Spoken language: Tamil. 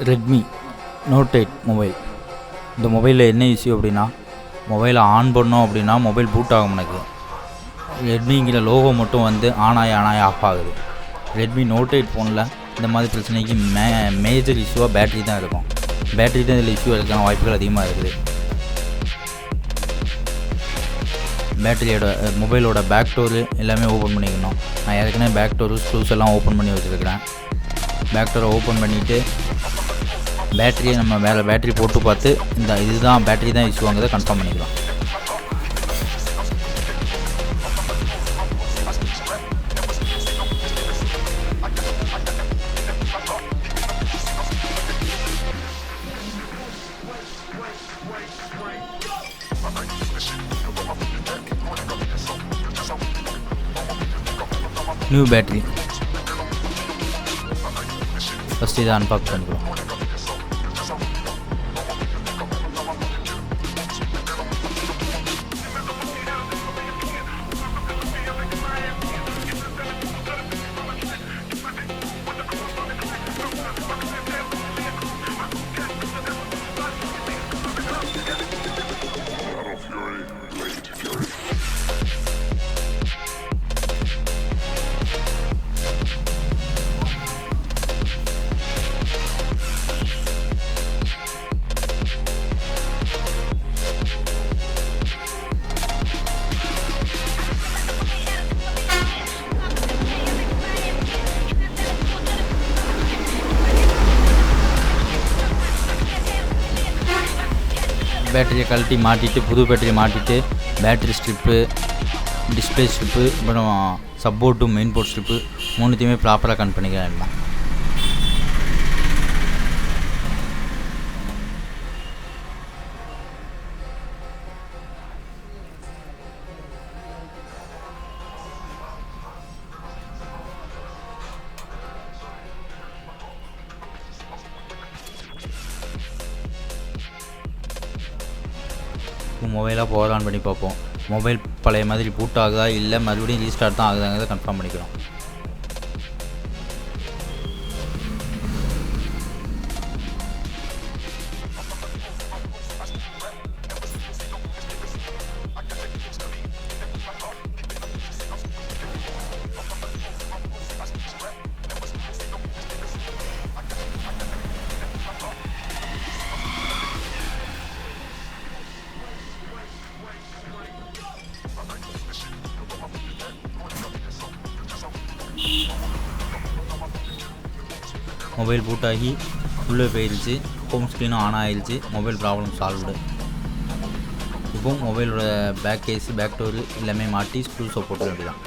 Redmi note 8 mobile. இந்த மொபைலில் என்ன இஷ்யூ அப்படின்னா, மொபைலை ஆன் பண்ணோம் அப்படின்னா மொபைல் பூட் ஆகும். எனக்கு ரெட்மிங்கிற லோகோ மட்டும் வந்து ஆன் ஆகி ஆஃப் ஆகுது. ரெட்மி நோட் 8 ஃபோனில் இந்த மாதிரி பிரச்சனைக்கு மேஜர் இஷ்யூவாக பேட்டரி தான் இருக்கும். பேட்டரி தான் இதில் இஷ்யூ இருக்கான வாய்ப்புகள் அதிகமாக இருக்குது. பேட்டரியோட மொபைலோட பேக் டோரு எல்லாமே ஓப்பன் பண்ணிக்கணும். நான் ஏற்கனவே பேக் டோரு ஸ்க்ரூஸ் எல்லாம் ஓப்பன் பண்ணி வச்சுருக்கிறேன். பேக் டோரை ஓப்பன் பண்ணிவிட்டு பேட்டரியை நம்ம வேறு பேட்டரி போட்டு பார்த்து இதுதான் பேட்டரி தான் இஷ்யூவாங்கிறத கன்ஃபார்ம் பண்ணிக்கலாம். நியூ பேட்டரி ஃபஸ்ட்டு இதை அன்பாக் பண்ணிக்கலாம். பேட்டரியை கழட்டி மாட்டிட்டு புது பேட்டரியை மாட்டிட்டு பேட்டரி ஸ்ட்ரிப்பு, டிஸ்பிளே ஸ்ட்ரிப்பு, அப்புறம் சப்போர்ட்டு மெயின் போர்ட் ஸ்ட்ரிப்பு மூணுத்தையுமே ப்ராப்பராக கனெக்ட் பண்ணிக்கலாம். மொபைலாக பவர் ஆன் பண்ணி பார்ப்போம். மொபைல் பழைய மாதிரி பூட் ஆகுதா இல்லை மறுபடியும் ரீஸ்டார்ட் தான் ஆகுதாங்கிறத கன்ஃபார்ம் பண்ணிக்கிறோம். மொபைல் பூட் ஆகி உள்ளே போயிடுச்சு. ஹோம் ஸ்க்ரீனும் ஆன் ஆகிடுச்சு. Mobile problem solved. இப்போ மொபைலோட பேக் கேஸு, பேக் டோரு எல்லாமே மாட்டி ஸ்க்ரூஸை போட்டு வேண்டியதான்.